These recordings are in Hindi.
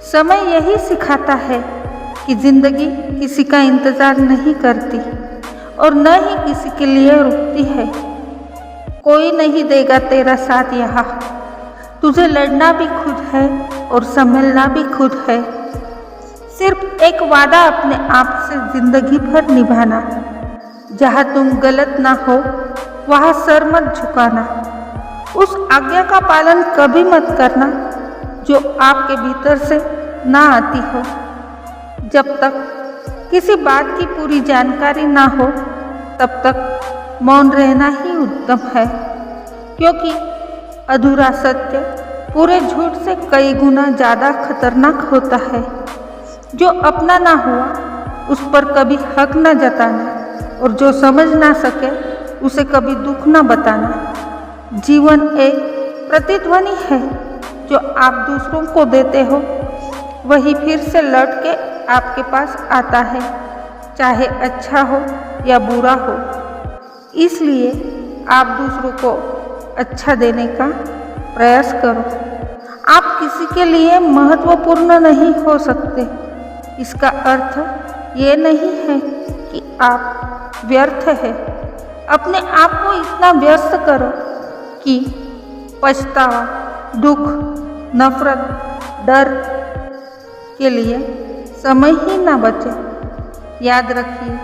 समय यही सिखाता है कि जिंदगी किसी का इंतज़ार नहीं करती और न ही किसी के लिए रुकती है। कोई नहीं देगा तेरा साथ यहाँ, तुझे लड़ना भी खुद है और संभलना भी खुद है। सिर्फ एक वादा अपने आप से जिंदगी भर निभाना, जहाँ तुम गलत ना हो वहाँ सर मत झुकाना। उस आज्ञा का पालन कभी मत करना जो आपके भीतर से ना आती हो। जब तक किसी बात की पूरी जानकारी ना हो तब तक मौन रहना ही उत्तम है, क्योंकि अधूरा सत्य पूरे झूठ से कई गुना ज़्यादा खतरनाक होता है। जो अपना ना हुआ उस पर कभी हक ना जताना और जो समझ ना सके उसे कभी दुख ना बताना। जीवन एक प्रतिध्वनि है, जो आप दूसरों को देते हो वही फिर से लौट के आपके पास आता है, चाहे अच्छा हो या बुरा हो। इसलिए आप दूसरों को अच्छा देने का प्रयास करो। आप किसी के लिए महत्वपूर्ण नहीं हो सकते, इसका अर्थ ये नहीं है कि आप व्यर्थ है। अपने आप को इतना व्यस्त करो कि पछतावा, दुख, नफरत, डर के लिए समय ही ना बचे। याद रखिए,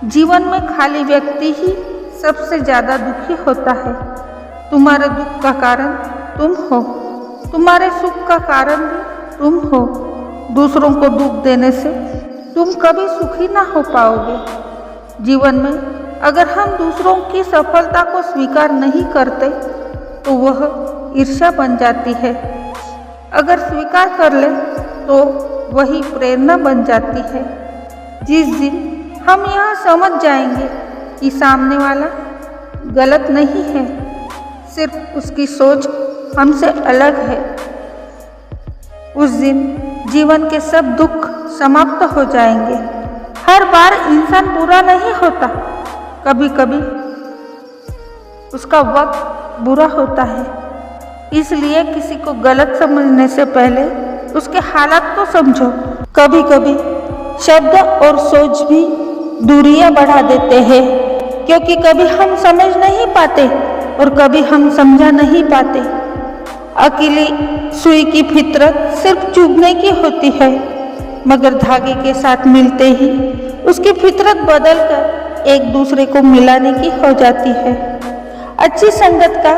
जीवन में खाली व्यक्ति ही सबसे ज़्यादा दुखी होता है। तुम्हारे दुख का कारण तुम हो, तुम्हारे सुख का कारण भी तुम हो। दूसरों को दुख देने से तुम कभी सुखी ना हो पाओगे। जीवन में अगर हम दूसरों की सफलता को स्वीकार नहीं करते तो वह ईर्ष्या बन जाती है। अगर स्वीकार कर ले तो वही प्रेरणा बन जाती है। जिस दिन हम यह समझ जाएंगे कि सामने वाला गलत नहीं है, सिर्फ उसकी सोच हमसे अलग है, उस दिन जीवन के सब दुख समाप्त हो जाएंगे। हर बार इंसान बुरा नहीं होता, कभी कभी उसका वक्त बुरा होता है। इसलिए किसी को गलत समझने से पहले उसके हालात को समझो। कभी कभी शब्द और सोच भी दूरियां बढ़ा देते हैं, क्योंकि कभी हम समझ नहीं पाते और कभी हम समझा नहीं पाते। अकेली सुई की फितरत सिर्फ चुभने की होती है, मगर धागे के साथ मिलते ही उसकी फितरत बदलकर एक दूसरे को मिलाने की हो जाती है। अच्छी संगत का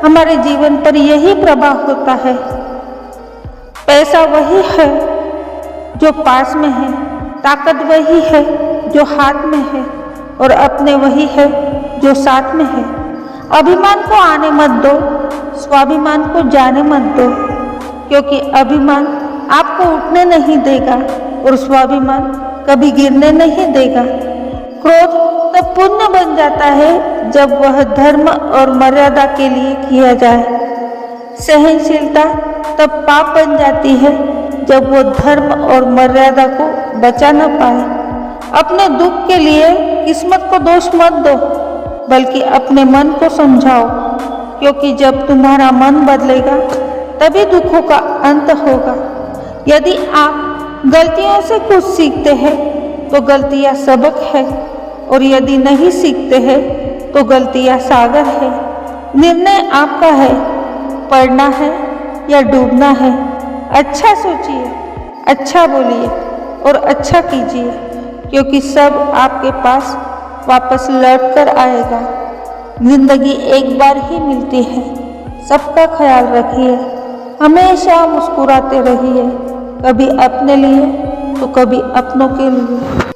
हमारे जीवन पर यही प्रभाव होता है। पैसा वही है जो पास में है, ताकत वही है जो हाथ में है, और अपने वही है जो साथ में है। अभिमान को आने मत दो, स्वाभिमान को जाने मत दो, क्योंकि अभिमान आपको उठने नहीं देगा और स्वाभिमान कभी गिरने नहीं देगा। क्रोध तब पुण्य बन जाता है जब वह धर्म और मर्यादा के लिए किया जाए। सहनशीलता तब पाप बन जाती है जब वो धर्म और मर्यादा को बचा न पाए। अपने दुख के लिए किस्मत को दोष मत दो, बल्कि अपने मन को समझाओ, क्योंकि जब तुम्हारा मन बदलेगा तभी दुखों का अंत होगा। यदि आप गलतियों से कुछ सीखते हैं तो गलतियां सबक है, और यदि नहीं सीखते हैं तो गलतियां सागर है। निर्णय आपका है, पढ़ना है या डूबना है। अच्छा सोचिए, अच्छा बोलिए और अच्छा कीजिए, क्योंकि सब आपके पास वापस लौट कर आएगा। जिंदगी एक बार ही मिलती है। सबका ख्याल रखिए, हमेशा मुस्कुराते रहिए, कभी अपने लिए तो कभी अपनों के लिए।